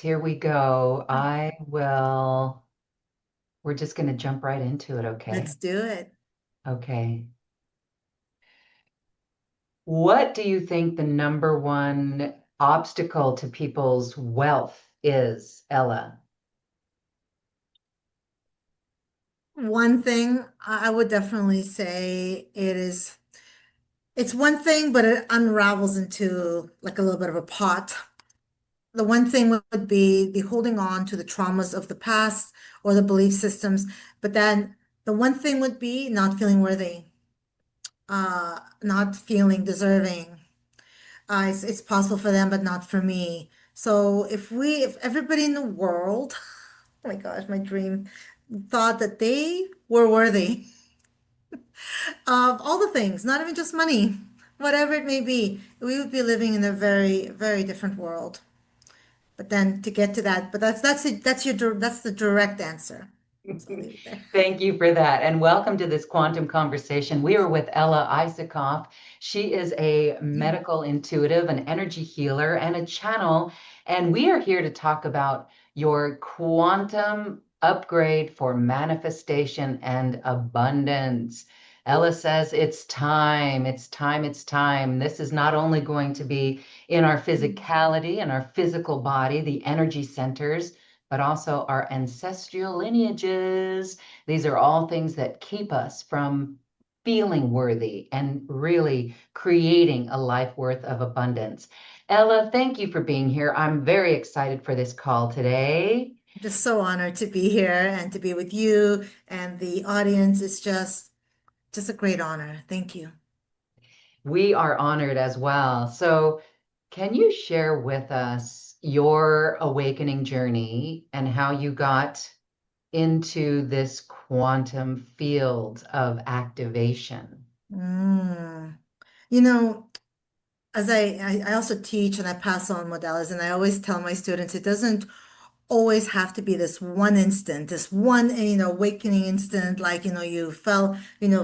here we go. We're just going to jump right into it, okay? Let's do it. Okay. What do you think the number one obstacle to people's wealth is, Ella? One thing I would definitely say it's one thing, but it unravels into like a little bit of a pot. The one thing would be the holding on to the traumas of the past or the belief systems. But then the one thing would be not feeling worthy, not feeling deserving. It's possible for them, but not for me. So if everybody in the world, oh my gosh, my dream, thought that they were worthy of all the things, not even just money, whatever it may be, we would be living in a very, very different world. But then to get to that, but that's the direct answer. So I'll leave it there. Thank you for that. And welcome to this quantum conversation. We are with Ella Isakov. She is a medical intuitive, an energy healer, and a channel. And we are here to talk about your quantum upgrade for manifestation and abundance. Ella says it's time, it's time, it's time. This is not only going to be in our physicality and our physical body, the energy centers, but also our ancestral lineages. These are all things that keep us from feeling worthy and really creating a life worth of abundance. Ella, thank you for being here. I'm very excited for this call today. Just so honored to be here and to be with you and the audience. It's just a great honor. Thank you. We are honored as well. So, can you share with us your awakening journey and how you got into this quantum field of activation? Mm. You know, as I also teach and I pass on modalities, and I always tell my students it doesn't always have to be this one instant, this one, awakening instant, like, you fell,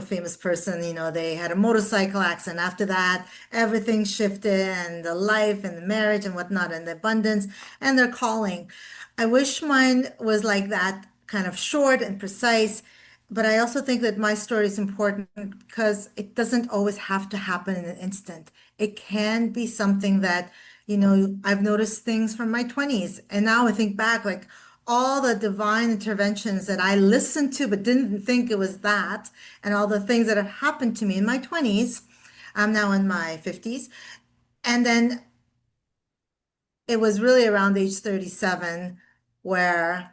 famous person, they had a motorcycle accident. After that, everything shifted and the life and the marriage and whatnot and the abundance and their calling. I wish mine was like that, kind of short and precise. But I also think that my story is important because it doesn't always have to happen in an instant. It can be something that, I've noticed things from my 20s. And now I think back, like all the divine interventions that I listened to but didn't think it was that, and all the things that have happened to me in my 20s. I'm now in my 50s. And then it was really around age 37 where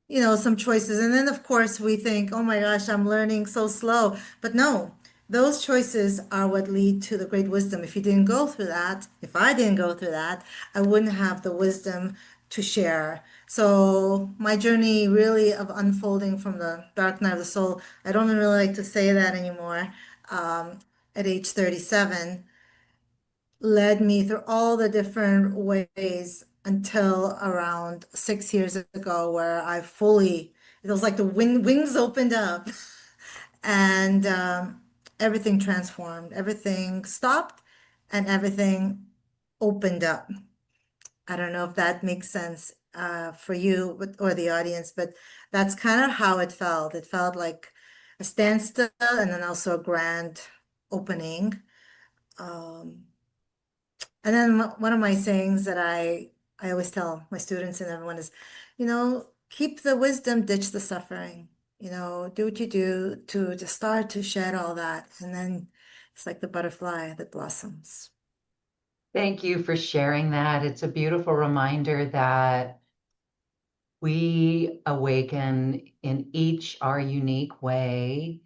some choices. And then, of course, we think, oh my gosh, I'm learning so slow. But no, those choices are what lead to the great wisdom. If you didn't go through that, if I didn't go through that, I wouldn't have the wisdom to share. So my journey really of unfolding from the dark night of the soul, I don't really like to say that anymore, um, at age 37 led me through all the different ways until around 6 years ago, where it was like the wings opened up and everything transformed, everything stopped, and everything opened up. I don't know if that makes sense for you or the audience, but that's kind of how it felt. It felt like a standstill and then also a grand opening. Um, And then one of my sayings that I always tell my students and everyone is, keep the wisdom, ditch the suffering. Do what you do to start to shed all that. And then it's like the butterfly that blossoms. Thank you for sharing that. It's a beautiful reminder that we awaken in each our unique way.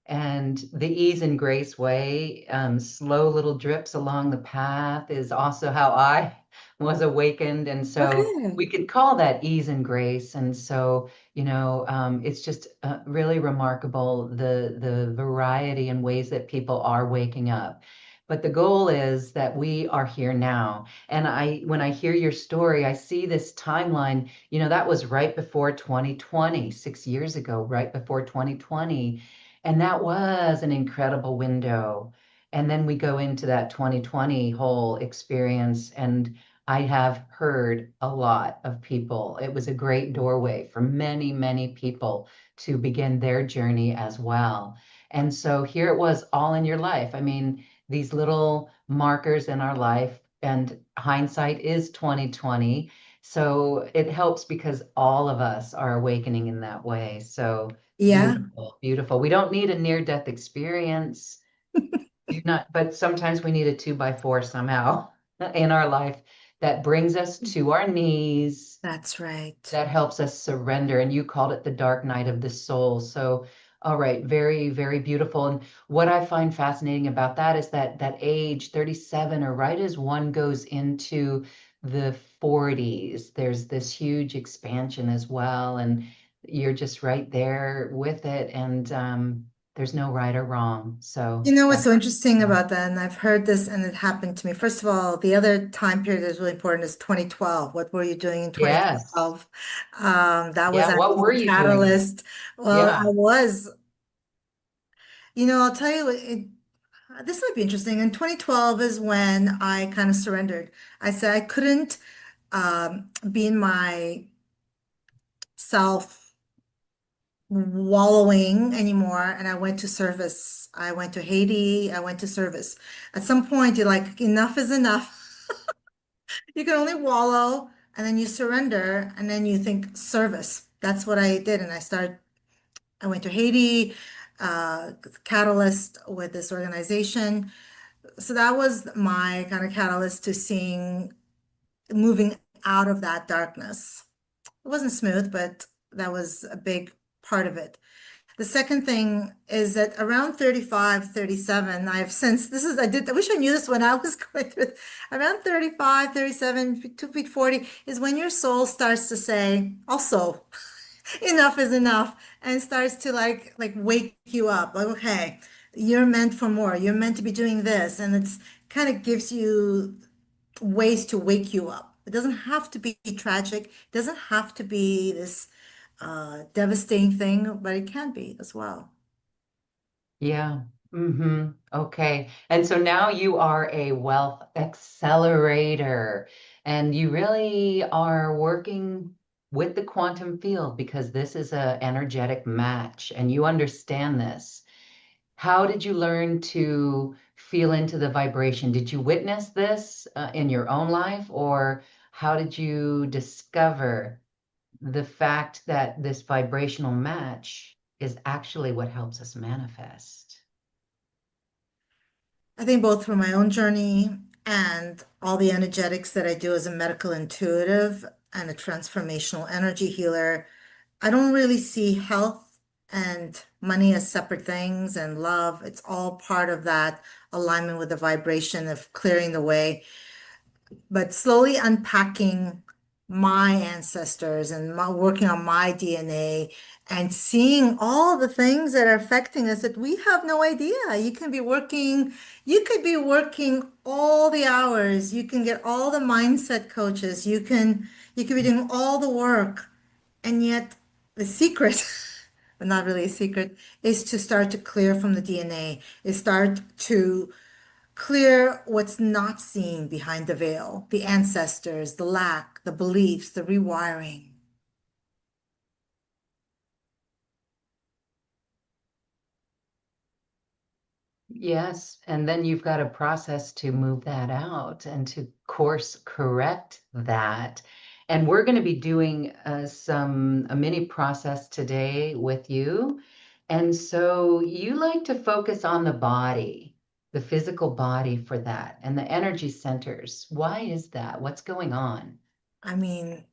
And the ease and grace way, slow little drips along the path is also how I was awakened. And so Okay. we could call that ease and grace. And so, it's just really remarkable the variety and ways that people are waking up. But the goal is that we are here now. And when I hear your story, I see this timeline, that was right before 2020, 6 years ago, right before 2020. And that was an incredible window. And then we go into that 2020 whole experience. And I have heard a lot of people. It was a great doorway for many, many people to begin their journey as well. And so here it was all in your life. I mean, these little markers in our life, and hindsight is 2020. So it helps because all of us are awakening in that way. So Yeah. beautiful, beautiful. We don't need a near-death experience. Do not, but sometimes we need a two by four somehow in our life that brings us to our knees, That's right. that helps us surrender. And you called it the dark night of the soul. So, all right, very, very beautiful. And what I find fascinating about that is that that age, 37, or right as one goes into the 40s, there's this huge expansion as well. And you're just right there with it. And there's no right or wrong. You So know what's that's so interesting yeah. about that, and I've heard this and it happened to me. First of all, the other time period that's really important is 2012. What were you doing in Yes. 2012? That was Yeah. What actually were the you doing? catalyst. Well, I Yeah. was, I'll tell you, this might be interesting. In 2012 is when I kind of surrendered. I said I couldn't be in my self wallowing anymore, and I went to service. I went to Haiti. I went to service. At some point, you're like, enough is enough. You can only wallow, and then you surrender, and then you think service. That's what I did, and I went to Haiti, catalyst with this organization. So that was my kind of catalyst to seeing moving out of that darkness. It wasn't smooth, but that was a big part of it. The second thing is that around 35, 37, I wish I knew this when I was going through it. Around 35, 37, 2 feet 40 is when your soul starts to say, also, enough is enough, and starts to like wake you up. Like, okay, you're meant for more. You're meant to be doing this. And it's kind of gives you ways to wake you up. It doesn't have to be tragic. It doesn't have to be this devastating thing, but it can be as well. Yeah. Okay. And so now you are a wealth accelerator, and you really are working with the quantum field because this is a energetic match and you understand this. How did you learn to feel into the vibration? Did you witness this in your own life, or how did you discover the fact that this vibrational match is actually what helps us manifest? I think both through my own journey and all the energetics that I do as a medical intuitive and a transformational energy healer, I don't really see health and money as separate things and love. It's all part of that alignment with the vibration of clearing the way, but slowly unpacking my ancestors and working on my DNA and seeing all the things that are affecting us that we have no idea. You could be working all the hours. You can get all the mindset coaches. You could be doing all the work. And yet the secret, but not really a secret, is to start to clear from the DNA, is start to clear what's not seen behind the veil, the ancestors, the lack, the beliefs, the rewiring. Yes, and then you've got a process to move that out and to course correct that. And we're going to be doing a mini process today with you. And so you like to focus on the body, the physical body for that, and the energy centers. Why is that? What's going on? I mean,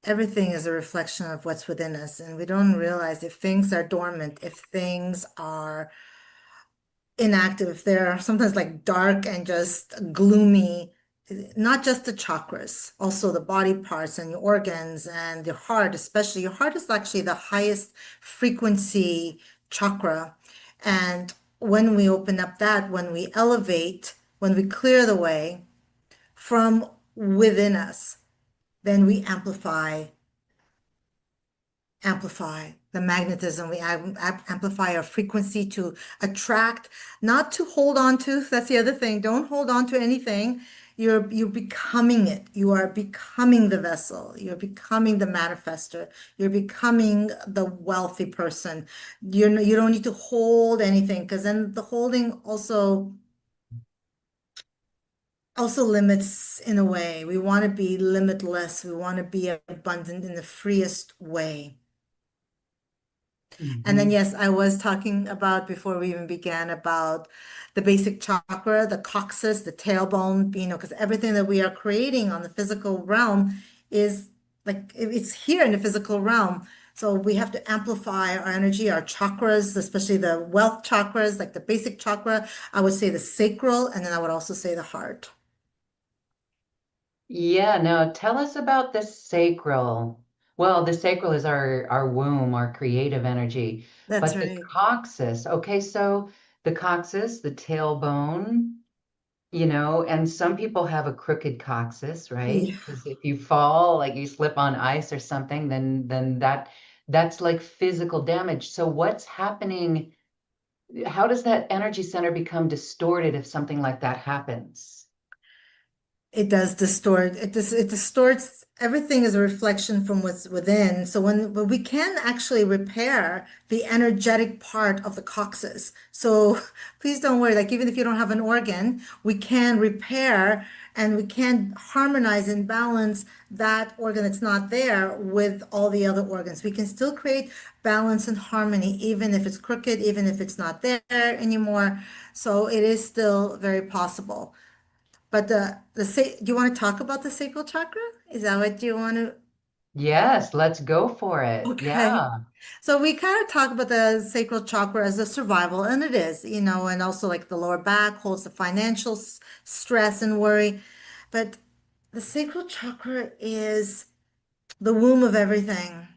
everything is a reflection of what's within us, and we don't realize if things are dormant, if things are inactive, if they're sometimes like dark and just gloomy, not just the chakras, also the body parts and your organs and your heart, especially. Your heart is actually the highest frequency chakra. And when we open up that, when we elevate, when we clear the way from within us, then we amplify the magnetism. We amplify our frequency to attract, not to hold on to. That's the other thing. Don't hold on to anything. You're becoming it. You are becoming the vessel. You're becoming the manifester. You're becoming the wealthy person. You don't need to hold anything because then the holding also limits in a way. We want to be limitless. We want to be abundant in the freest way. And then, Mhm. yes, I was talking about before we even began about the basic chakra, the coccyx, the tailbone, because everything that we are creating on the physical realm is like it's here in the physical realm. So we have to amplify our energy, our chakras, especially the wealth chakras, like the basic chakra. I would say the sacral, and then I would also say the heart. Yeah, now tell us about the sacral. Well, the sacral is our womb, our creative energy, That's but the right. coccyx, okay, so the coccyx, the tailbone, and some people have a crooked coccyx, right? Yeah. Because if you fall, like you slip on ice or something, then that's like physical damage. So what's happening? How does that energy center become distorted if something like that happens? It does distort. It distorts. Everything is a reflection from what's within. So when we can actually repair the energetic part of the coccyx. So please don't worry. Like even if you don't have an organ, we can repair and we can harmonize and balance that organ that's not there with all the other organs. We can still create balance and harmony, even if it's crooked, even if it's not there anymore. So it is still very possible. But do you want to talk about the sacral chakra? Is that what you want to? Yes, let's go for it. Okay. Yeah. So we kind of talk about the sacral chakra as a survival, and it is, and also like the lower back holds the financial stress and worry. But the sacral chakra is the womb of everything.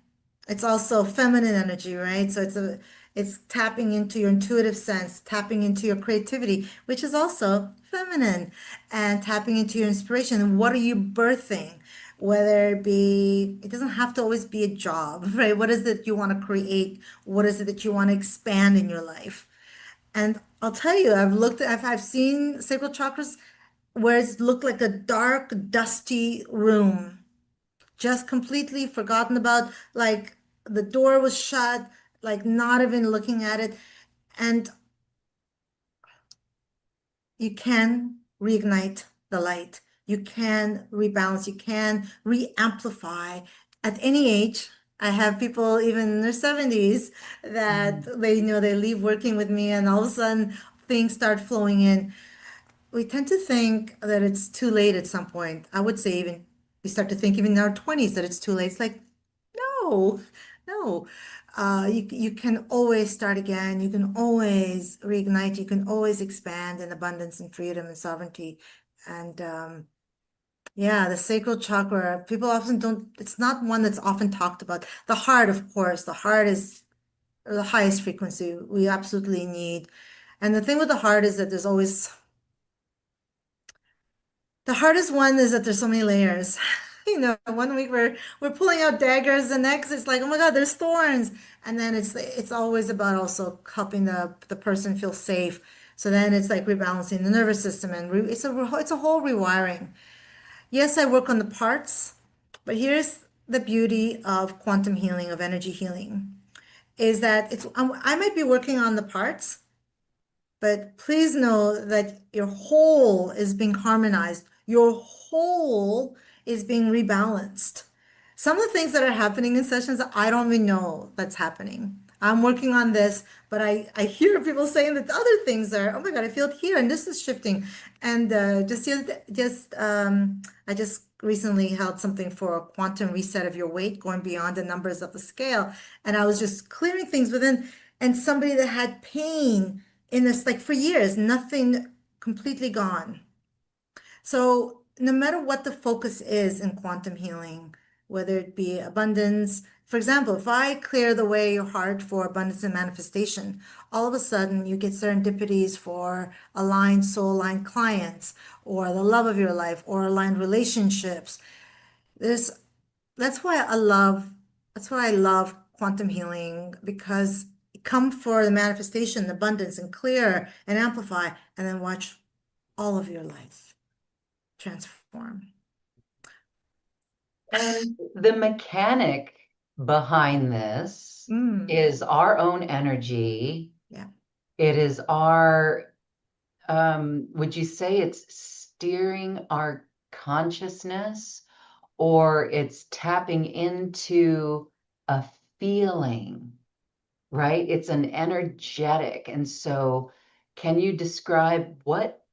It's also feminine energy, right? So it's tapping into your intuitive sense, tapping into your creativity, which is also feminine, and tapping into your inspiration. And what are you birthing? Whether it doesn't have to always be a job, right? What is it you want to create? What is it that you want to expand in your life? And I'll tell you, I've seen sacral chakras where it's looked like a dark, dusty room just completely forgotten about, like the door was shut, like not even looking at it. And you can reignite the light. You can rebalance. You can re-amplify at any age. I have people even in their 70s that Mhm. they leave working with me and all of a sudden things start flowing in. We tend to think that it's too late at some point. I would say even we start to think even in our 20s that it's too late. It's like, no, no. You can always start again. You can always reignite. You can always expand in abundance and freedom and sovereignty. And yeah, the sacral chakra, people often don't, it's not one that's often talked about. The heart, of course, the heart is the highest frequency we absolutely need. And the thing with the heart is that the hardest one is that there's so many layers. One week we're pulling out daggers, the next it's like, oh my God, there's thorns. And then it's always about also helping the person feel safe. So then it's like rebalancing the nervous system and it's a whole rewiring. Yes, I work on the parts, but here's the beauty of quantum healing, of energy healing, is that I might be working on the parts, but please know that your whole is being harmonized. Your whole is being rebalanced. Some of the things that are happening in sessions, I don't even know that's happening. I'm working on this, but I hear people saying that the other things are, oh my God, I feel it here and this is shifting. And I just recently held something for a quantum reset of your weight, going beyond the numbers of the scale. And I was just clearing things within, and somebody that had pain in this, like for years, nothing, completely gone. So no matter what the focus is in quantum healing, whether it be abundance, for example, if I clear the way your heart for abundance and manifestation, all of a sudden you get serendipities for aligned soul aligned clients or the love of your life or aligned relationships. There's that's why I love that's why I love quantum healing, because come for the manifestation, abundance, and clear and amplify, and then watch all of your life. transform. And the mechanic behind this Mm, is our own energy. yeah. It is our, would you say it's steering our consciousness, or it's tapping into a feeling, right? It's an energetic. And so, can you describe what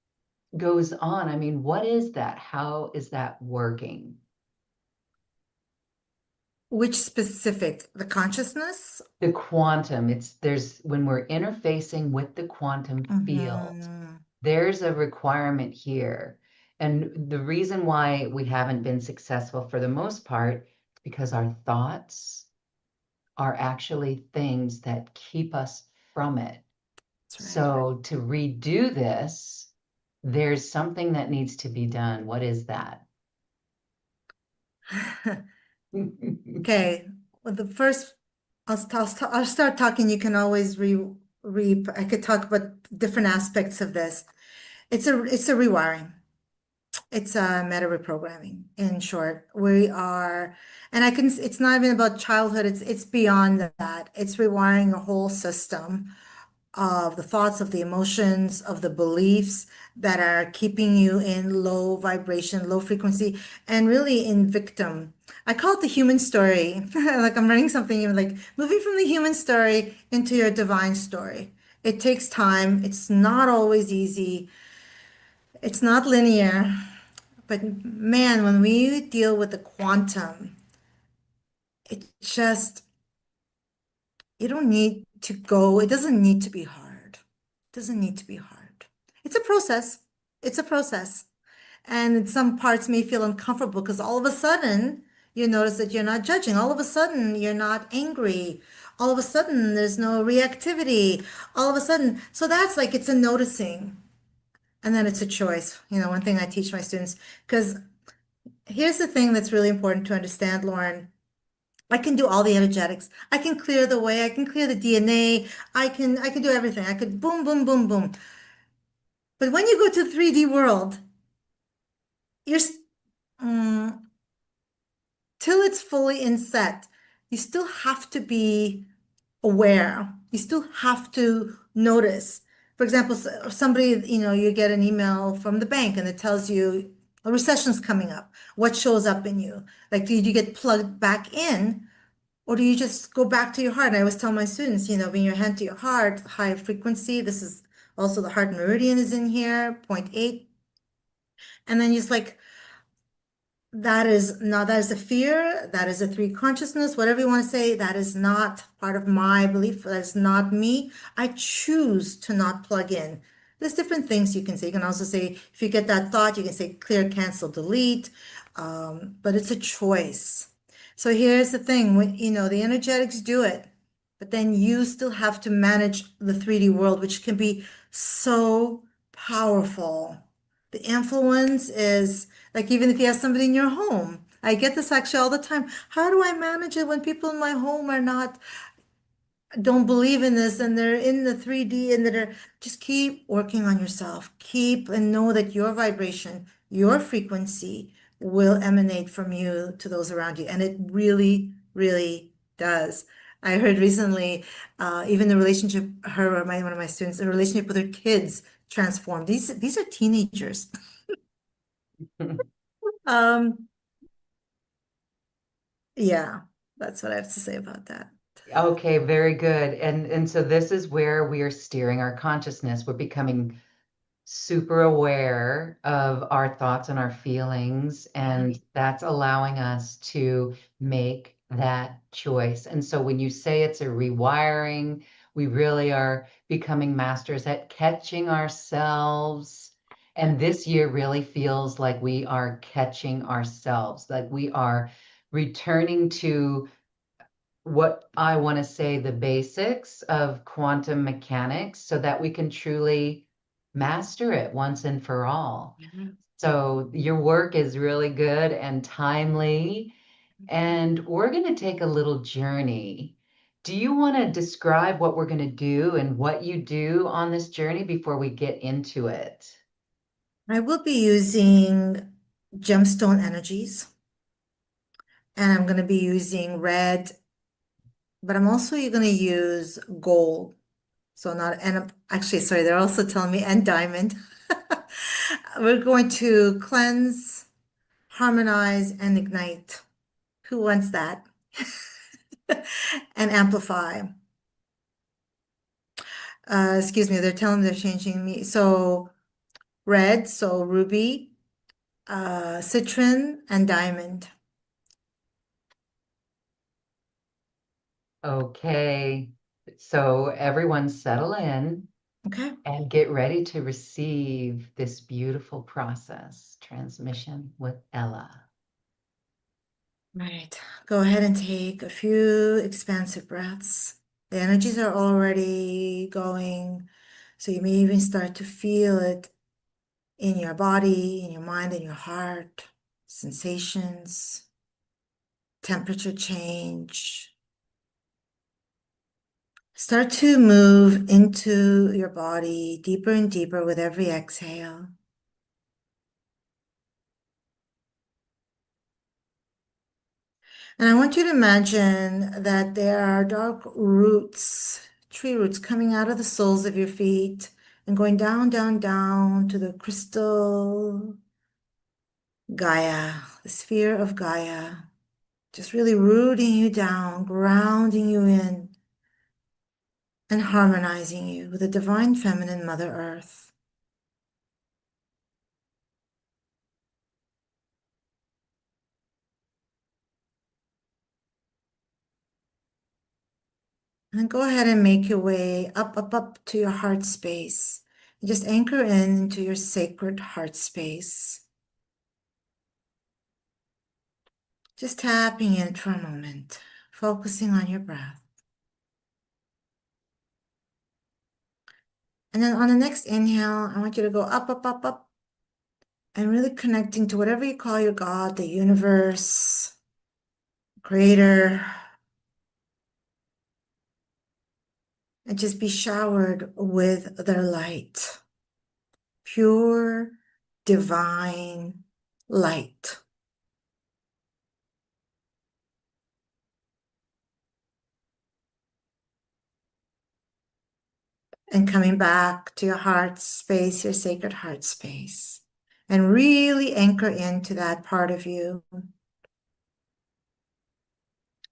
goes on? I mean, what is that? How is that working? Which specific? The consciousness? The quantum, there's when we're interfacing with the quantum field, Mm-hmm. there's a requirement here. And the reason why we haven't been successful for the most part is because our thoughts are actually things that keep us from it. That's So to redo this, there's something that needs to be done. What is that? right. Okay. Well, the first, I'll start talking. You can always I could talk about different aspects of this. It's a rewiring. It's a meta reprogramming, in short. It's not even about childhood, it's beyond that. It's rewiring a whole system of the thoughts, of the emotions, of the beliefs that are keeping you in low vibration, low frequency, and really in victim. I call it the human story. Like I'm learning something, like moving from the human story into your divine story. It takes time. It's not always easy. It's not linear. But man, when we deal with the quantum, it just, you don't need to go, it doesn't need to be hard. It doesn't need to be hard. It's a process. It's a process. And some parts may feel uncomfortable because all of a sudden you notice that you're not judging. All of a sudden you're not angry. All of a sudden there's no reactivity. All of a sudden, so that's like it's a noticing. And then it's a choice. One thing I teach my students, because here's the thing that's really important to understand, Lauren. I can do all the energetics. I can clear the way. I can clear the DNA. I can do everything. I could boom, boom, boom, boom. But when you go to 3D world, you're mm, till it's fully inset, you still have to be aware. You still have to notice. For example, somebody, you get an email from the bank and it tells you a recession's coming up. What shows up in you? Like, do you get plugged back in? Or do you just go back to your heart? And I always tell my students, bring your hand to your heart, high frequency. This is also the heart meridian is in here, point 0.8. And then just like, that is a fear, that is a three consciousness, whatever you want to say, that is not part of my belief, that is not me. I choose to not plug in. There's different things you can say. You can also say, if you get that thought, you can say clear, cancel, delete. But it's a choice. So here's the thing, the energetics do it, but then you still have to manage the 3D world, which can be so powerful. The influence is like even if you have somebody in your home. I get this actually all the time. How do I manage it when people in my home don't believe in this and they're in the 3D and they're just keep working on yourself. Keep and know that your vibration, your frequency will emanate from you to those around you. And it really, really does. I heard recently, even the relationship, her or one of my students, the relationship with her kids transformed. These are teenagers. Um, yeah, that's what I have to say about that. Okay, very good. And so this is where we are steering our consciousness. We're becoming super aware of our thoughts and our feelings, Yeah. and that's allowing us to make that choice. And so when you say it's a rewiring, we really are becoming masters at catching ourselves. And this year really feels like we are catching ourselves, like we are returning to what I want to say the basics of quantum mechanics so that we can truly master it once and for all. Mhm. So your work is really good and timely, and we're going to take a little journey. Do you want to describe what we're going to do and what you do on this journey before we get into it? I will be using gemstone energies. And I'm going to be using red, but I'm also going to use gold. So not, and actually, sorry, they're also telling me and diamond. We're going to cleanse, harmonize, and ignite. Who wants that? And amplify. Excuse me, they're telling me they're changing me. So red, so ruby, citron, and diamond. Okay, so everyone settle in Okay. and get ready to receive this beautiful process transmission with Ella. Right. Go ahead and take a few expansive breaths. The energies are already going, so you may even start to feel it in your body, in your mind, in your heart, sensations, temperature change. Start to move into your body deeper and deeper with every exhale. And I want you to imagine that there are dark roots, tree roots coming out of the soles of your feet and going down, down, down to the crystal Gaia, the sphere of Gaia, just really rooting you down, grounding you in, and harmonizing you with the divine feminine Mother Earth. And then go ahead and make your way up, up, up to your heart space. And just anchor in into your sacred heart space. Just tapping in for a moment, focusing on your breath. And then on the next inhale, I want you to go up, up, up, up, and really connecting to whatever you call your God, the universe, creator, and just be showered with their light, pure, divine light. And coming back to your heart space, your sacred heart space, and really anchor into that part of you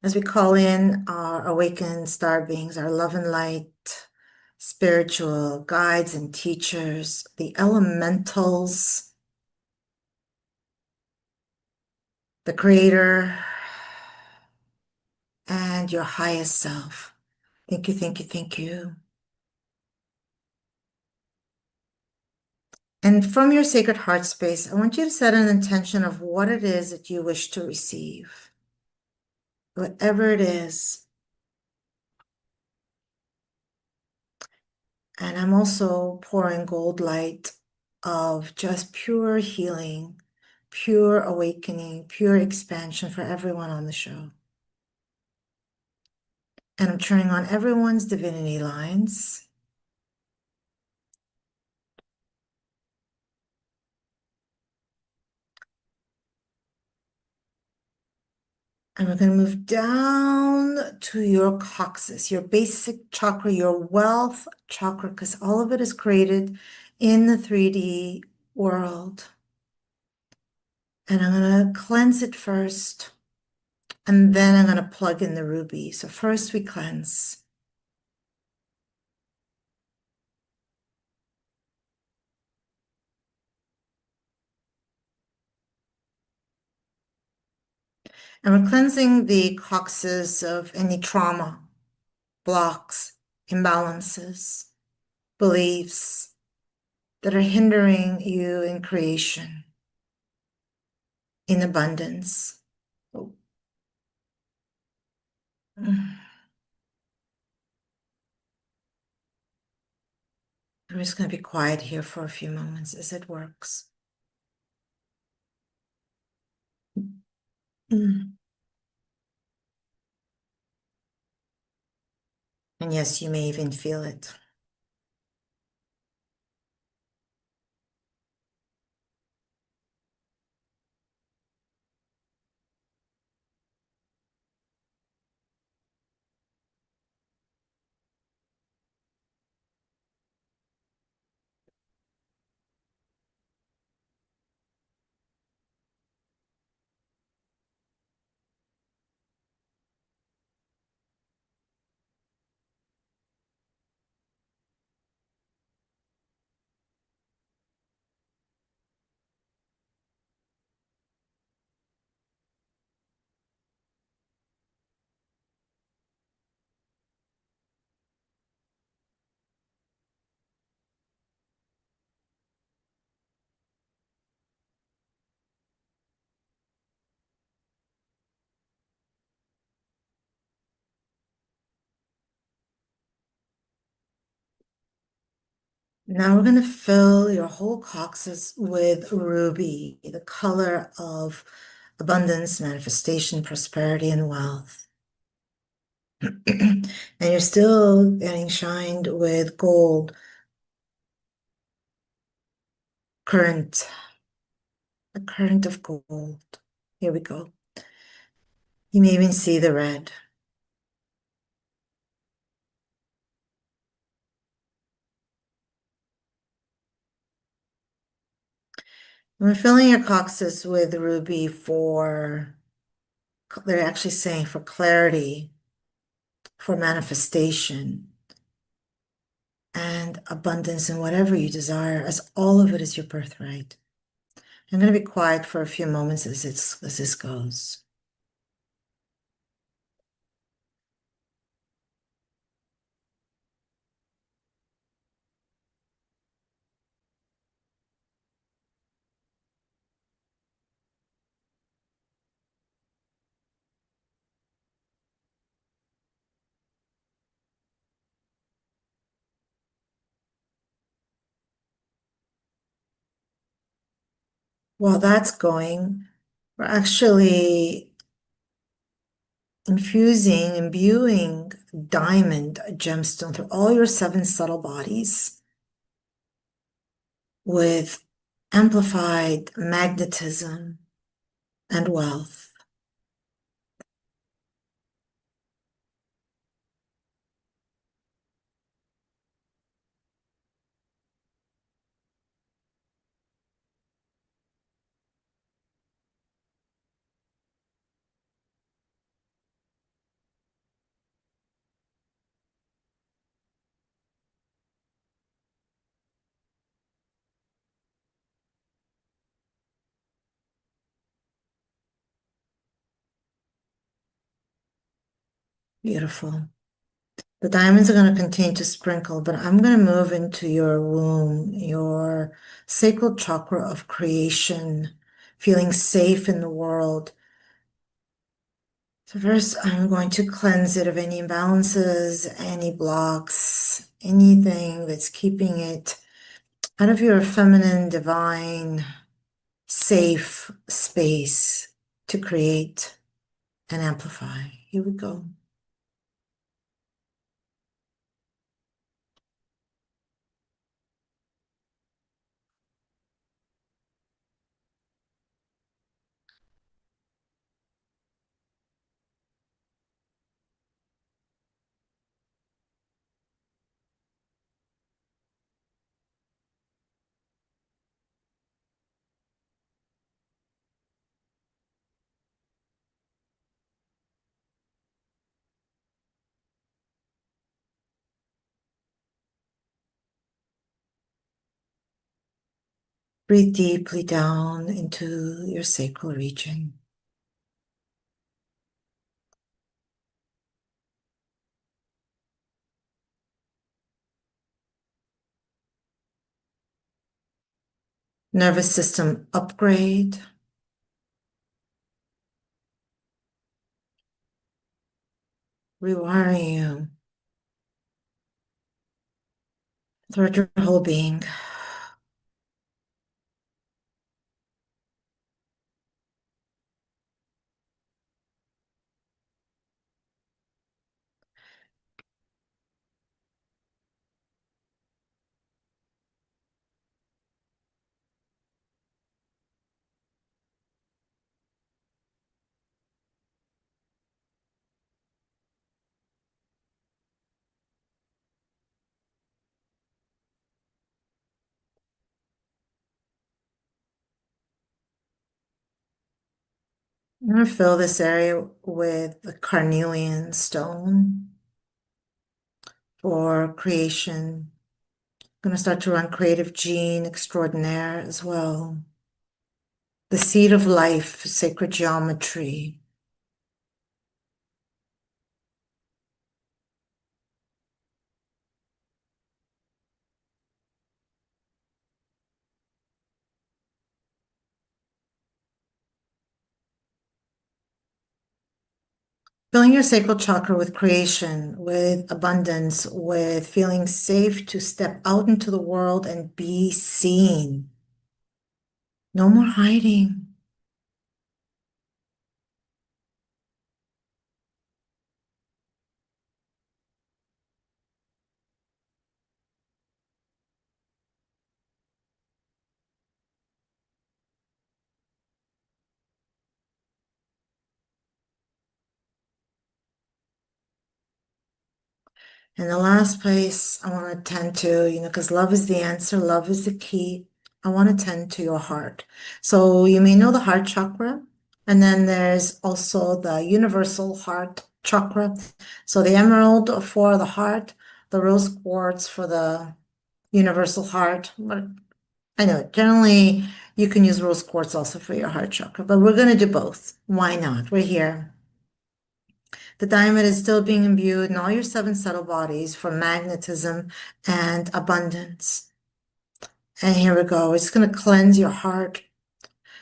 as we call in our awakened star beings, our love and light, spiritual guides and teachers, the elementals, the creator, and your highest self. Thank you, thank you, thank you. And from your sacred heart space, I want you to set an intention of what it is that you wish to receive, whatever it is. And I'm also pouring gold light of just pure healing, pure awakening, pure expansion for everyone on the show. And I'm turning on everyone's divinity lines. And we're going to move down to your coccyx, your basic chakra, your wealth chakra, because all of it is created in the 3D world. And I'm going to cleanse it first, and then I'm going to plug in the ruby. So first we cleanse. And we're cleansing the coccyx of any trauma, blocks, imbalances, beliefs that are hindering you in creation, in abundance. Oh. I'm just going to be quiet here for a few moments as it works. And yes, you may even feel it. Now we're going to fill your whole coccyx with ruby, the color of abundance, manifestation, prosperity, and wealth. And you're still getting shined with gold, current, a current of gold. Here we go. You may even see the red. We're filling your coccyx with ruby for, they're actually saying for clarity, for manifestation, and abundance in whatever you desire, as all of it is your birthright. I'm going to be quiet for a few moments as this goes. While that's going, we're actually imbuing diamond gemstone through all your seven subtle bodies with amplified magnetism and wealth. Beautiful. The diamonds are going to continue to sprinkle, but I'm going to move into your womb, your sacral chakra of creation, feeling safe in the world. So first, I'm going to cleanse it of any imbalances, any blocks, anything that's keeping it out of your feminine, divine, safe space to create and amplify. Here we go. Breathe deeply down into your sacral region. Nervous system upgrade. Rewiring you throughout your whole being. I'm going to fill this area with the carnelian stone for creation. I'm going to start to run creative gene extraordinaire as well. The seed of life, sacred geometry. Filling your sacral chakra with creation, with abundance, with feeling safe to step out into the world and be seen. No more hiding. And the last place I want to tend to, because love is the answer, love is the key. I want to tend to your heart. So you may know the heart chakra, and then there's also the universal heart chakra. So the emerald for the heart, the rose quartz for the universal heart. But I know generally you can use rose quartz also for your heart chakra, but we're going to do both. Why not? We're here. The diamond is still being imbued in all your seven subtle bodies for magnetism and abundance. And here we go. It's going to cleanse your heart.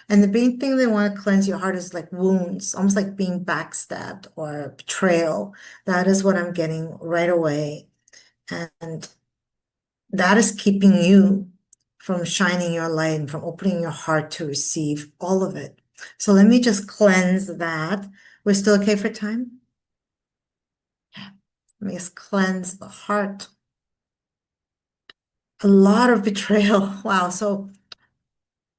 And the big thing they want to cleanse your heart is like wounds, almost like being backstabbed or betrayal. That is what I'm getting right away. And that is keeping you from shining your light and from opening your heart to receive all of it. So let me just cleanse that. We're still okay for time? Let me just cleanse the heart. A lot of betrayal. Wow. So,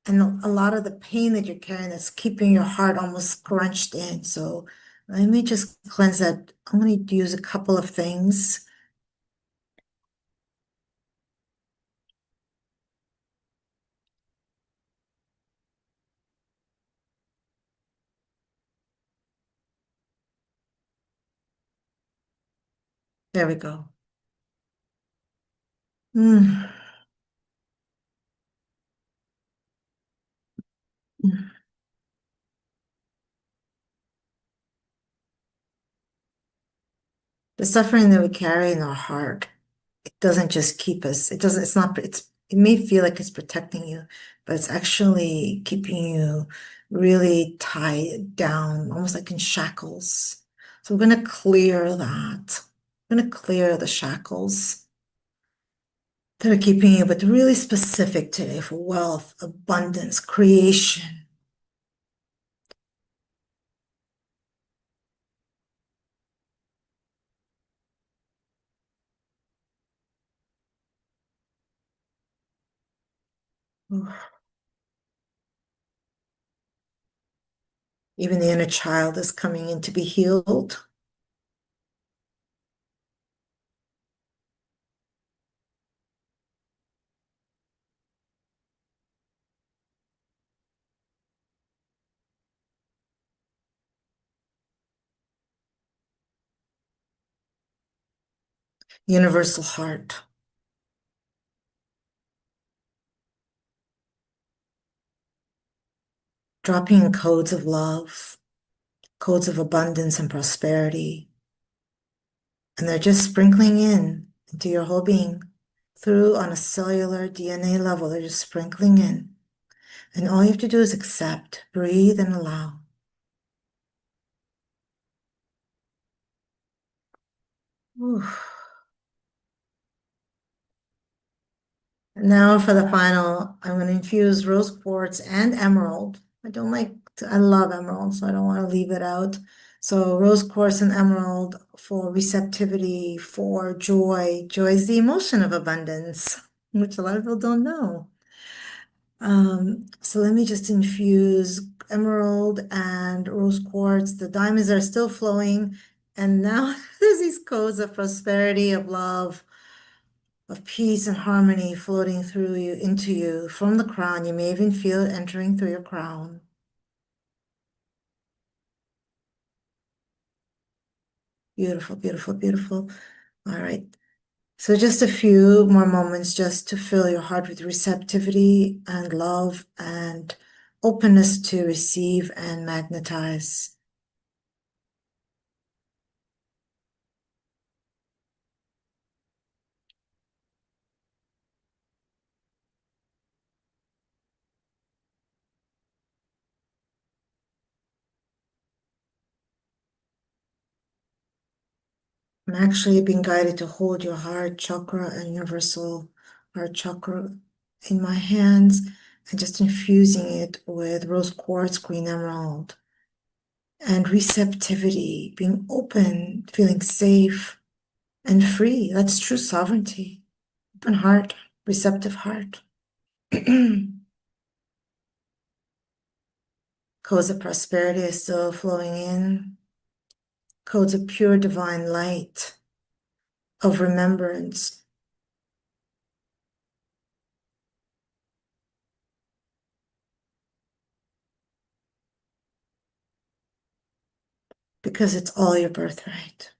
and a lot of the pain that you're carrying that's keeping your heart almost scrunched in. So let me just cleanse that. I'm going to use a couple of things. There we go. Mm. The suffering that we carry in our heart, it doesn't just keep us, it doesn't, it's not, it may feel like it's protecting you, but it's actually keeping you really tied down, almost like in shackles. So we're going to clear that. We're going to clear the shackles that are keeping you, but really specific today for wealth, abundance, creation. Even the inner child is coming in to be healed. Universal heart, dropping in codes of love, codes of abundance and prosperity. And they're just sprinkling in into your whole being through on a cellular DNA level. They're just sprinkling in. And all you have to do is accept, breathe, and allow. Oof. Now for the final, I'm going to infuse rose quartz and emerald. I love emerald, so I don't want to leave it out. So rose quartz and emerald for receptivity, for joy. Joy is the emotion of abundance, which a lot of people don't know. So let me just infuse emerald and rose quartz. The diamonds are still flowing. And now there's these codes of prosperity, of love, of peace and harmony floating through you, into you from the crown. You may even feel it entering through your crown. Beautiful, beautiful, beautiful. All right. So just a few more moments just to fill your heart with receptivity and love and openness to receive and magnetize. I'm actually being guided to hold your heart chakra and universal heart chakra in my hands and just infusing it with rose quartz, green emerald, and receptivity, being open, feeling safe and free. That's true sovereignty. Open heart, receptive heart. Codes of prosperity is still flowing in. Codes of pure divine light, of remembrance. Because it's all your birthright.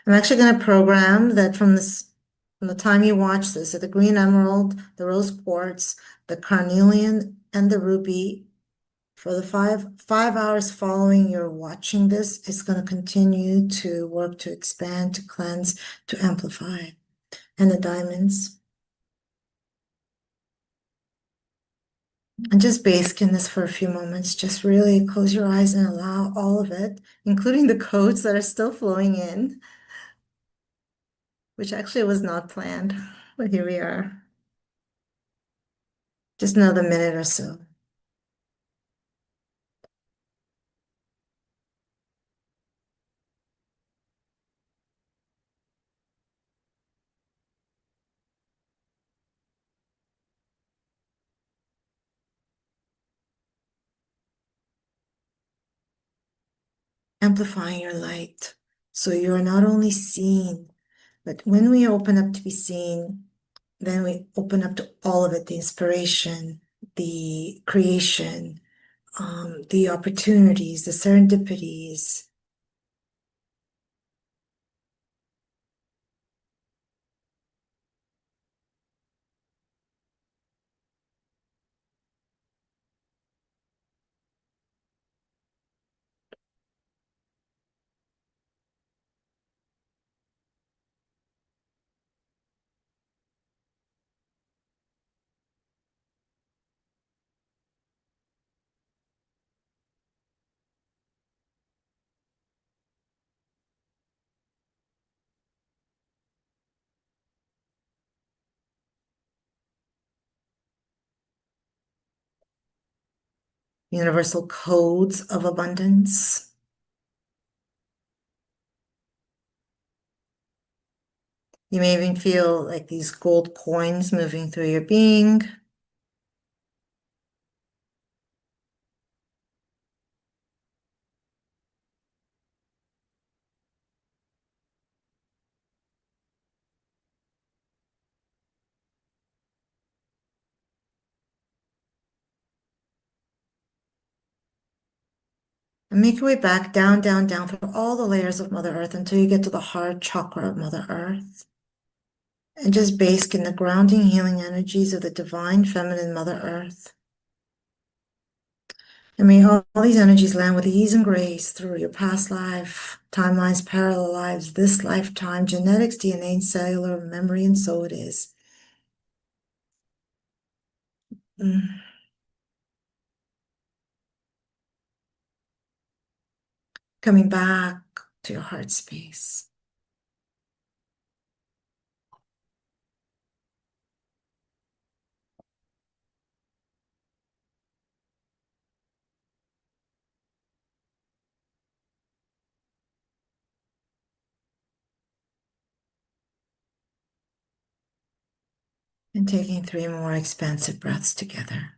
I'm actually going to program that from the time you watch this, that the green emerald, the rose quartz, the carnelian, and the ruby, for the five hours following you're watching this, it's going to continue to work to expand, to cleanse, to amplify. And the diamonds. And just bask in this for a few moments. Just really close your eyes and allow all of it, including the codes that are still flowing in, which actually was not planned, but here we are. Just another minute or so. Amplifying your light. So you're not only seen, but when we open up to be seen, then we open up to all of it, the inspiration, the creation, the opportunities, the serendipities. Universal codes of abundance. You may even feel like these gold coins moving through your being. And make your way back down, down, down through all the layers of Mother Earth until you get to the heart chakra of Mother Earth. And just bask in the grounding, healing energies of the divine feminine Mother Earth. And may all these energies land with ease and grace through your past life, timelines, parallel lives, this lifetime, genetics, DNA, and cellular memory, and so it is. Mm. Coming back to your heart space. And taking 3 more expansive breaths together.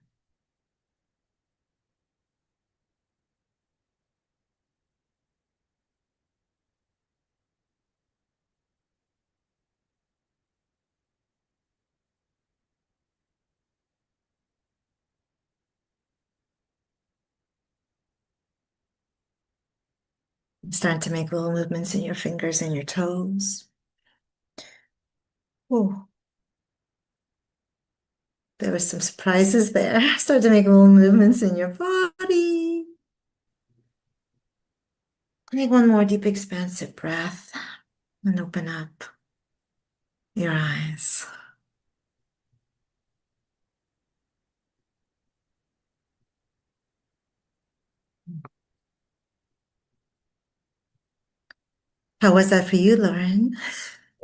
Start to make little movements in your fingers and your toes. Oh, there were some surprises there. Start to make little movements in your body. Take one more deep, expansive breath and open up your eyes. How was that for you, Lauren?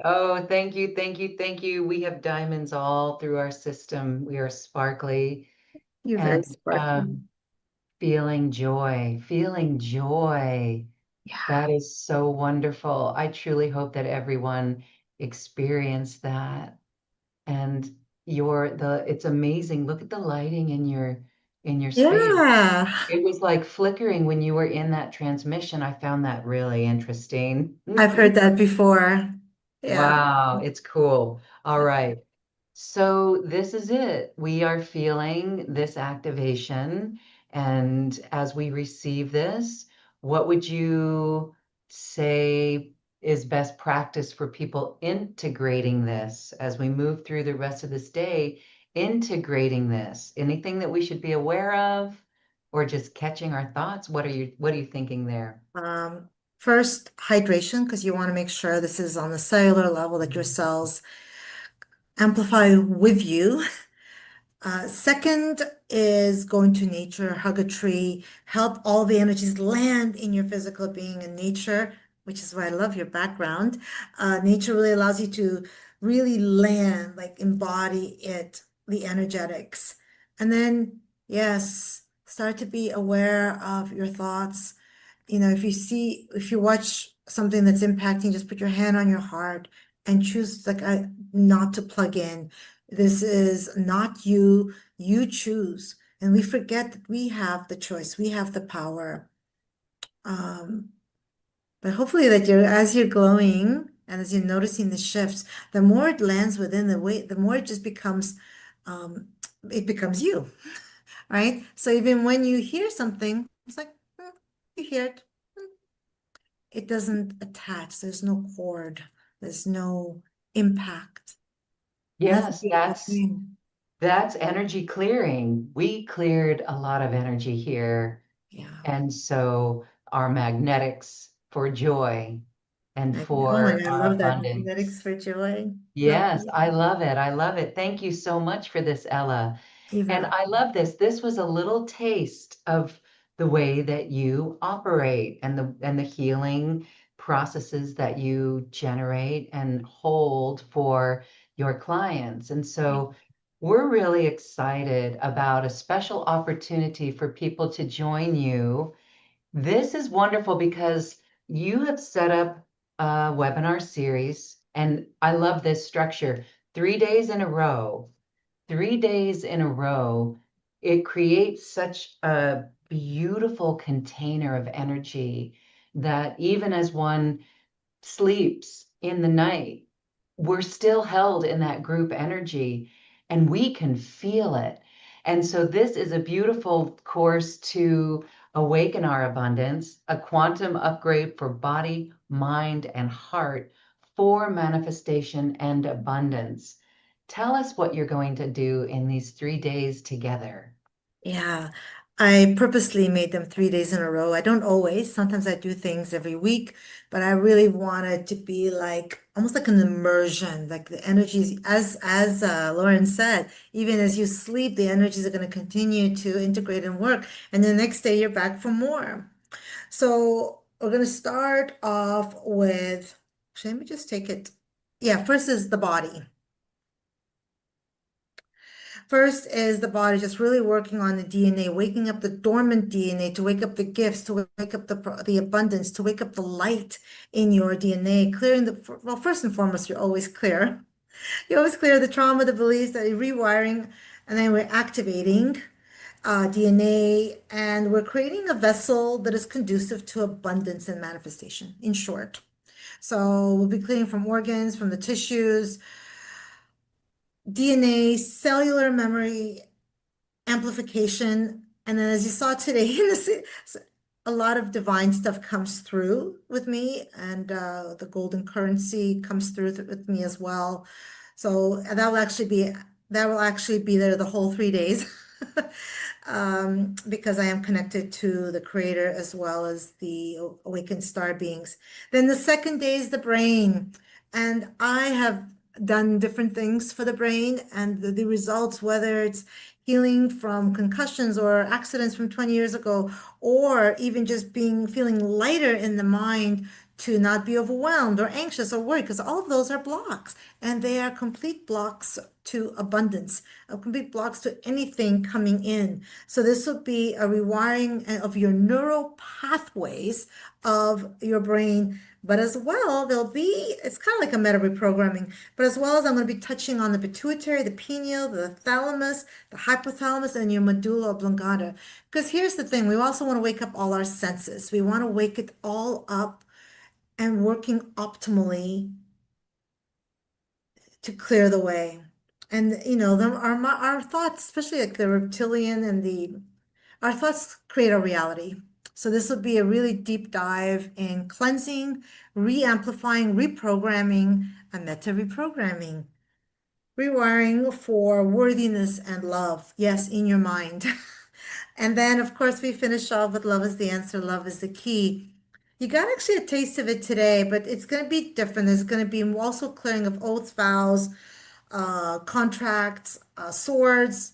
Oh, thank you, thank you, thank you. We have diamonds all through our system. We are sparkly You're very and sparkly. feeling joy, feeling joy. Yeah. That is so wonderful. I truly hope that everyone experienced that. And it's amazing. Look at the lighting in your space. Yeah. It was like flickering when you were in that transmission. I found that really interesting. I've heard that before. Yeah. Wow, it's cool. All right. So this is it. We are feeling this activation. And as we receive this, what would you say is best practice for people integrating this as we move through the rest of this day, integrating this? Anything that we should be aware of or just catching our thoughts? What are you thinking there? Um, First, hydration, because you want to make sure this is on the cellular level that your cells amplify with you. Second is going to nature, hug a tree, help all the energies land in your physical being and nature, which is why I love your background. Nature really allows you to really land, like embody it, the energetics. And then, yes, start to be aware of your thoughts. If you watch something that's impacting, just put your hand on your heart and choose not to plug in. This is not you. You choose. And we forget that we have the choice. We have the power. Um, but hopefully that as you're glowing and as you're noticing the shifts, the more it lands within the way, the more it just becomes, um, it becomes you, right? So even when you hear something, it's like, you hear it. It doesn't attach. There's no cord. There's no impact. And that's a Yes, beautiful thing. that's energy clearing. We cleared a lot of energy here. Yeah. And so our magnetics for joy and Oh my for God, I our love that. abundance. Magnetics for joy. Love Yes, that. I love it. I love it. Thank you so much for this, Ella. You're And very I love this. This was a little taste of the way that you operate and the healing processes that you generate and hold for your clients. And so we're really excited about a special opportunity for people to join you. This is wonderful because you have set up a webinar series, and I love this structure. 3 days in a row, 3 days in a row, it creates such a beautiful container of energy that even as one sleeps in the night, we're still held in that group energy and we can feel it. And so, this is a beautiful course to awaken our abundance, a quantum upgrade for body, mind, and heart for manifestation and abundance. Tell us what you're going to do in these 3 days together. Yeah, I purposely made them 3 days in a row. I don't always. Sometimes I do things every week, but I really wanted to be like almost like an immersion, like the energies, as Lauren said, even as you sleep, the energies are going to continue to integrate and work, and the next day you're back for more. So we're going to start off with, let me just take it. Yeah, first is the body. First is the body just really working on the DNA, waking up the dormant DNA, to wake up the gifts, to wake up the abundance, to wake up the light in your DNA, clearing well, first and foremost, you're always clear. You always clear the trauma, the beliefs, that you're rewiring, and then we're activating DNA, and we're creating a vessel that is conducive to abundance and manifestation, in short. So we'll be clearing from organs, from the tissues, DNA, cellular memory, amplification. And then as you saw today, in this, a lot of divine stuff comes through with me, and the golden currency comes through with me as well. So that will actually be there the whole 3 days. Because I am connected to the creator as well as the awakened star beings. Then the second day is the brain. And I have done different things for the brain, and the results, whether it's healing from concussions or accidents from 20 years ago, or even just feeling lighter in the mind to not be overwhelmed or anxious or worried, because all of those are blocks, and they are complete blocks to abundance, complete blocks to anything coming in. So this will be a rewiring of your neural pathways of your brain, but as well, it's kind of like a meta reprogramming, but as well as I'm going to be touching on the pituitary, the pineal, the thalamus, the hypothalamus, and your medulla oblongata. Because here's the thing, we also want to wake up all our senses. We want to wake it all up and working optimally to clear the way. And our thoughts, especially like the reptilian and our thoughts create our reality. So this will be a really deep dive in cleansing, re-amplifying, reprogramming, and meta reprogramming, rewiring for worthiness and love. Yes, in your mind. And then, of course, we finish off with love is the answer, love is the key. You got actually a taste of it today, but it's going to be different. There's going to be also clearing of oaths, vows, contracts, swords,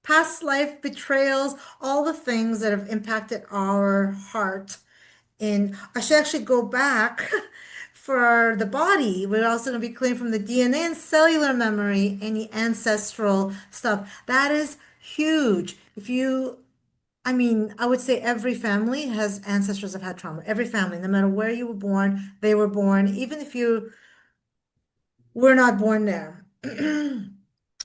past life betrayals, all the things that have impacted our heart. And I should actually go back for the body. We're also going to be clearing from the DNA and cellular memory, any ancestral stuff. That is huge. I mean, I would say every family has ancestors that have had trauma. Every family, no matter where you were born, they were born, even if you were not born there.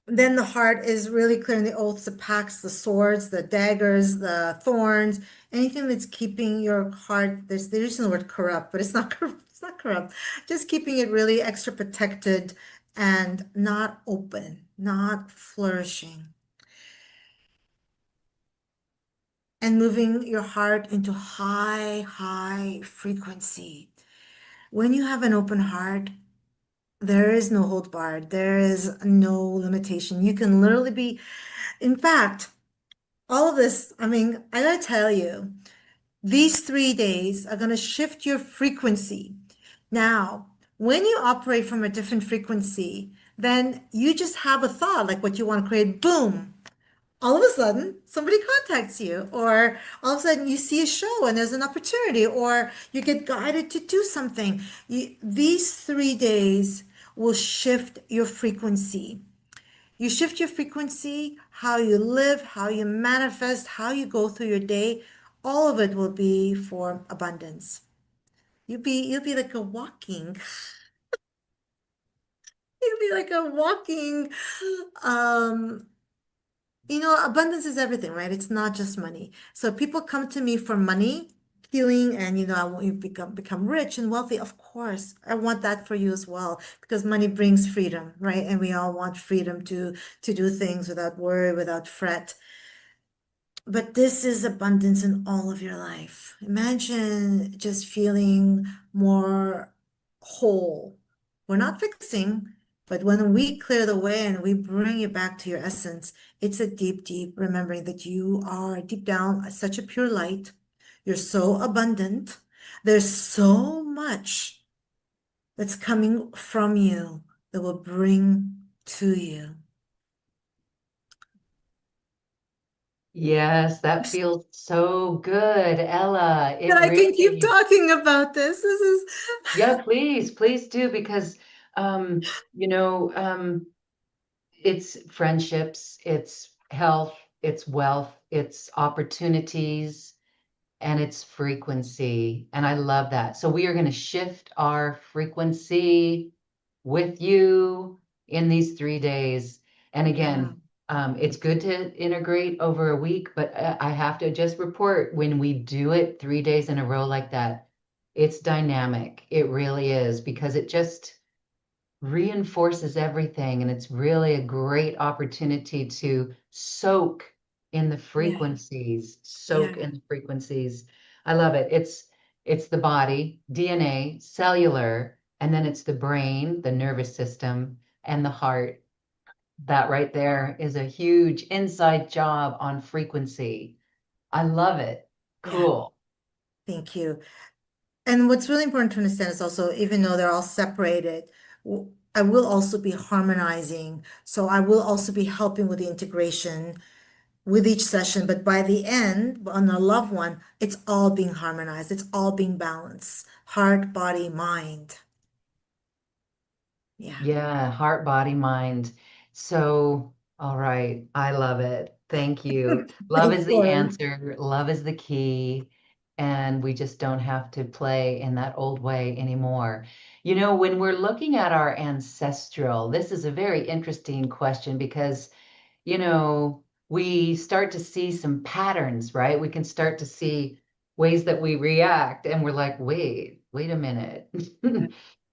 Then the heart is really clearing the oaths, the pacts, the swords, the daggers, the thorns, anything that's keeping your heart. They're using the word corrupt, but it's not corrupt. It's not corrupt. Just keeping it really extra protected and not open, not flourishing, and moving your heart into high, high frequency. When you have an open heart, there is no hold barred. There is no limitation. You can literally be, in fact, all of this, I mean, I gotta tell you, these 3 days are gonna shift your frequency. Now, when you operate from a different frequency, then you just have a thought like what you want to create, boom. All of a sudden, somebody contacts you, or all of a sudden you see a show and there's an opportunity, or you get guided to do something. These 3 days will shift your frequency. You shift your frequency, how you live, how you manifest, how you go through your day. All of it will be for abundance. You'll be like a walking, you'll be like a walking, um, abundance is everything, right? It's not just money. So people come to me for money, healing, and I want you to become rich and wealthy. Of course, I want that for you as well, because money brings freedom, right? And we all want freedom to do things without worry, without fret. But this is abundance in all of your life. Imagine just feeling more whole. We're not fixing, but when we clear the way and we bring you back to your essence, it's a deep, deep remembering that you are deep down such a pure light. You're so abundant. There's so much that's coming from you that will bring to you. Yes, that feels so good, Ella. And It I can keep really, talking about this. This is yeah, please do, because um, you know, um, it's friendships, it's health, it's wealth, it's opportunities, and it's frequency. And I love that. So we are going to shift our frequency with you in these 3 days. And yeah. again, it's good to integrate over a week, but I have to just report when we do it 3 days in a row like that, it's dynamic. It really is, because it just reinforces everything. And it's really a great opportunity to in the Yeah. frequencies, soak Yeah. in the frequencies. I love it. It's the body, DNA, cellular, and then it's the brain, the nervous system, and the heart. That right there is a huge inside job on frequency. I love it. Yeah. Cool. Thank you. And what's really important to understand is also, even though they're all separated, I will also be harmonizing. So I will also be helping with the integration with each session, but by the end, on a loved one, it's all being harmonized. It's all being balanced. Heart, body, mind. Yeah. Yeah, heart, body, mind. So, all right. I love it. Thank you. Love Of is the course. answer. Love is the key. And we just don't have to play in that old way anymore. You know, when we're looking at our ancestral, this is a very interesting question because we start to see some patterns, right? We can start to see ways that we react, and we're like, wait a minute.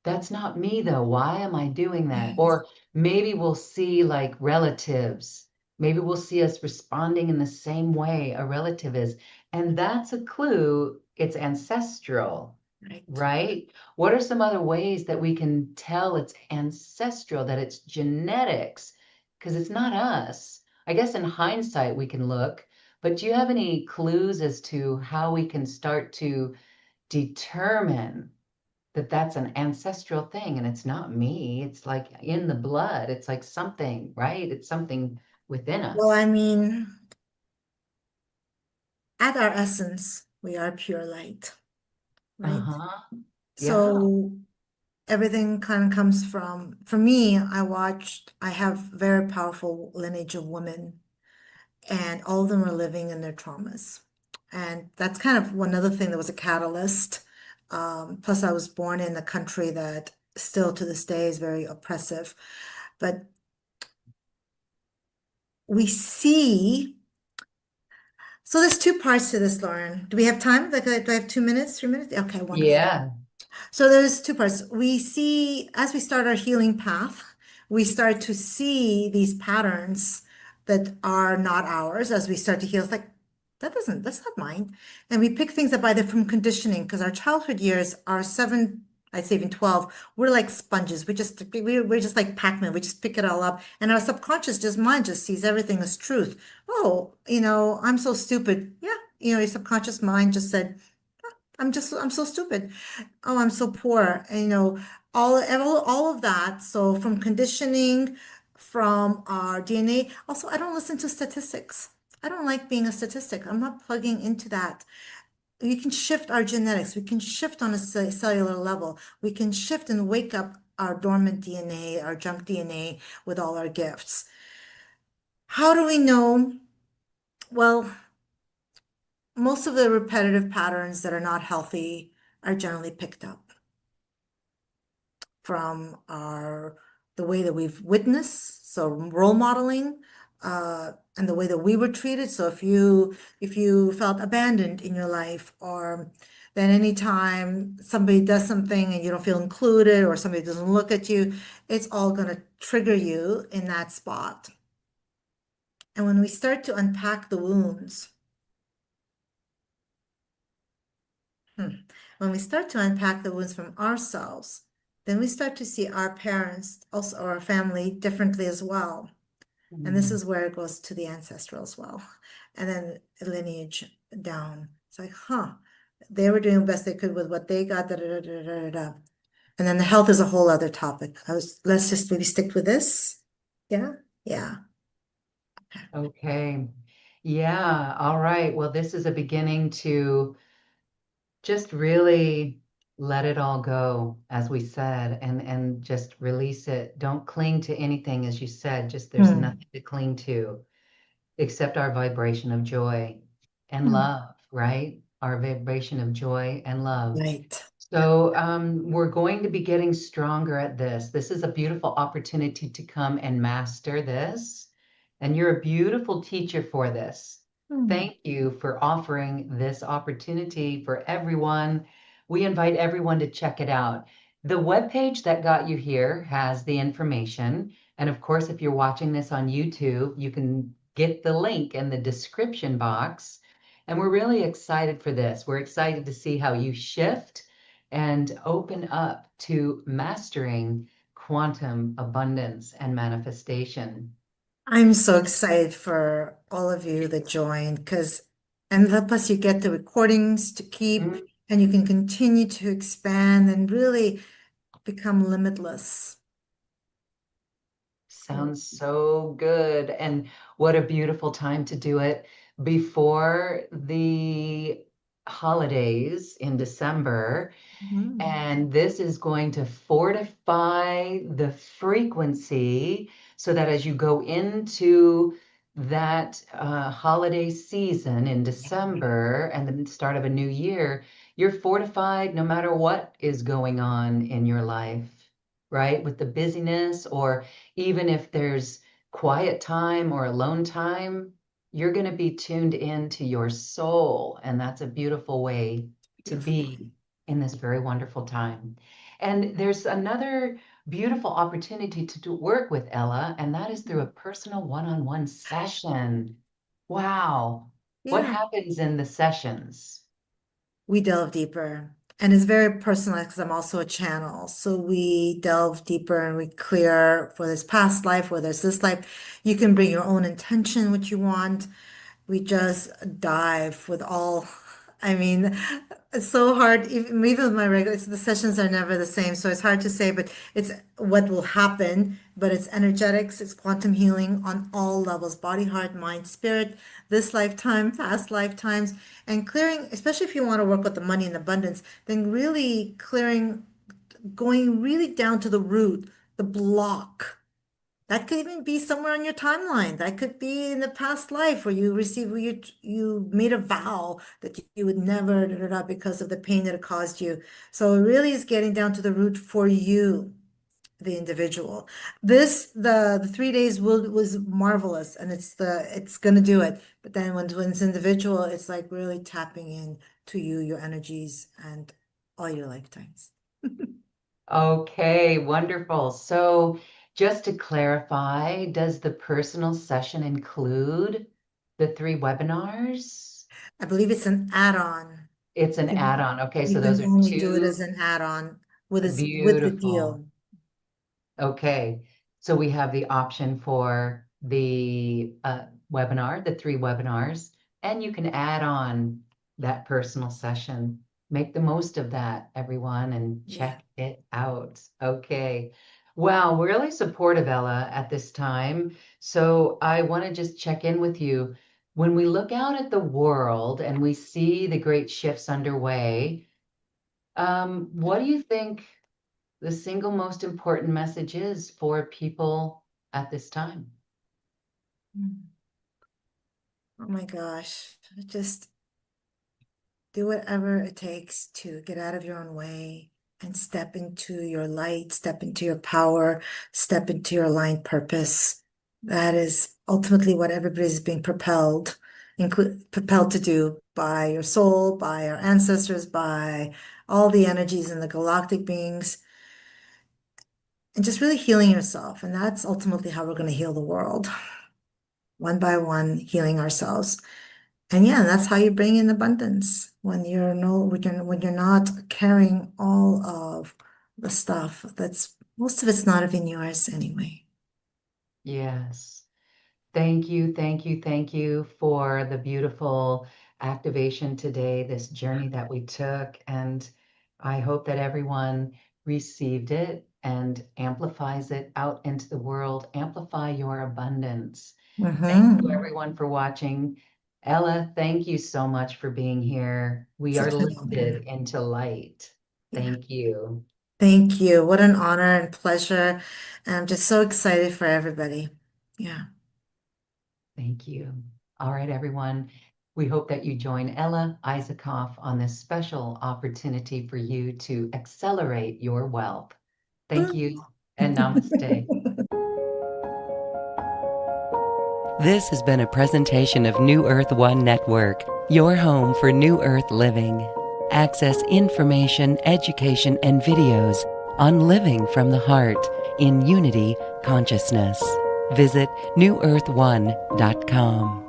That's not me, though. Why am I doing that? Yes. Or maybe we'll see like relatives. Maybe we'll see us responding in the same way a relative is. And that's a clue it's ancestral, Right. right? What are some other ways that we can tell it's ancestral, that it's genetics? Because it's not us. I guess in hindsight we can look, but do you have any clues as to how we can start to determine that that's an ancestral thing and it's not me? It's like in the blood. It's like something, right? It's something within Well, I us. mean, at our essence, we are pure light, right? Uh-huh. Yeah. So everything kind of comes from, for me, I have very powerful lineage of women, and all of them are living in their traumas. And that's kind of one other thing that was a catalyst. Plus, I was born in a country that still to this day is very oppressive. But we see, so there's two parts to this, Lauren. Do we have time? Like, do I have 2 minutes, 3 minutes? Okay, wonderful. Yeah. So there's two parts. We see, as we start our healing path, we start to see these patterns that are not ours as we start to heal. It's like, that's not mine. And we pick things up either from conditioning, because our childhood years are seven, I'd say even 12, we're like sponges. We're just like Pac-Man. We just pick it all up. And our subconscious mind just sees everything as truth. Oh, I'm so stupid. Yeah. Your subconscious mind just said, I'm so stupid. Oh, I'm so poor. And, all of that. So from conditioning, from our DNA. Also, I don't listen to statistics. I don't like being a statistic. I'm not plugging into that. We can shift our genetics. We can shift on a cellular level. We can shift and wake up our dormant DNA, our junk DNA with all our gifts. How do we know? Well, most of the repetitive patterns that are not healthy are generally picked up from the way that we've witnessed, so role modeling, and the way that we were treated. So if you felt abandoned in your life, or then anytime somebody does something and you don't feel included, or somebody doesn't look at you, it's all going to trigger you in that spot. And when we start to unpack the wounds, when we start to unpack the wounds from ourselves, then we start to see our parents, also our family, differently as well. And this Mm. is where it goes to the ancestral as well. And then lineage down. It's like, huh, they were doing the best they could with what they got, da, da, da, da, da, da, da. And then the health is a whole other topic. Let's just maybe stick with this. Yeah, yeah. Okay. Yeah. All right. Well, this is a beginning to just really let it all go, as we said, and just release it. Don't cling to anything, as you said. Just there's Hmm. nothing to cling to except our vibration of joy and Hmm. love, right? Our vibration of joy and love. Right. So we're going to be getting stronger at this. This is a beautiful opportunity to come and master this. And you're a beautiful teacher for this. Hmm. Thank you for offering this opportunity for everyone. We invite everyone to check it out. The webpage that got you here has the information. And of course, if you're watching this on YouTube, you can get the link in the description box. And we're really excited for this. We're excited to see how you shift and open up to mastering quantum abundance and manifestation. I'm so excited for all of you that joined, and plus you get the recordings to keep, Mm, and you can continue to expand and really become limitless. sounds so good. And what a beautiful time to do it before the holidays in December. Mhm. And this is going to fortify the frequency so that as you go into that holiday season in December and the start of a new year, you're fortified no matter what is going on in your life, right? With the busyness, or even if there's quiet time or alone time, you're going to be tuned into your soul. And that's a beautiful way to Beautiful. be in this very wonderful time. And there's another beautiful opportunity to work with Ella, and that is through a personal one-on-one session. Wow. What Yeah. happens in the sessions? We delve deeper. And it's very personal because I'm also a channel. So we delve deeper and we clear for this past life, whether it's this life. You can bring your own intention, what you want. We just dive with all, I mean, it's so hard. Even with my regular, the sessions are never the same. So it's hard to say, but it's what will happen. But it's energetics, it's quantum healing on all levels, body, heart, mind, spirit, this lifetime, past lifetimes, and clearing, especially if you want to work with the money and abundance, then really clearing, going really down to the root, the block. That could even be somewhere on your timeline. That could be in the past life where you received, where you made a vow that you would never da, da, da, because of the pain that it caused you. So it really is getting down to the root for you, the individual. The 3 days was marvelous, and it's gonna do it. But then when it's individual, it's like really tapping in to you, your energies, and all your lifetimes. Okay, wonderful. So just to clarify, does the personal session include the 3 webinars? I believe it's an add-on. It's You an can add-on. Okay, you so those can are only do it as two. an add-on with the Beautiful. deal. Okay, so we have the option for the webinar, the 3 webinars, and you can add on that personal session. Make the most of that, everyone, and Yeah. check it out. Okay. Wow, we're really supportive, Ella, at this time. So I want to just check in with you. When we look out at the world and we see the great shifts underway, what do you think the single most important message is for people at this time? Mm. Oh my gosh. Just do whatever it takes to get out of your own way and step into your light, step into your power, step into your aligned purpose. That is ultimately what everybody's being propelled to do by your soul, by our ancestors, by all the energies and the galactic beings, and just really healing yourself. And that's ultimately how we're going to heal the world, one by one, healing ourselves. And yeah, that's how you bring in abundance when you're no when you're not carrying all of the stuff that's most of it's not even yours anyway. Yes. Thank you, thank you, thank you for the beautiful activation today, this journey that we took. And I hope that everyone received it and amplifies it out into the world. Amplify your abundance. Thank you, Hmm. everyone, for watching. Ella, thank you so much for being here. We are Such an lifted honor. into light. Yeah. Thank you. Thank you. What an honor and pleasure. And I'm just so excited for everybody. Yeah. Thank you. All right, everyone. We hope that you join Ella Isakov on this special opportunity for you to accelerate your wealth. Thank you and namaste. This has been a presentation of New Earth One Network, your home for New Earth living. Access information, education, and videos on living from the heart in unity consciousness. Visit newearth1.com.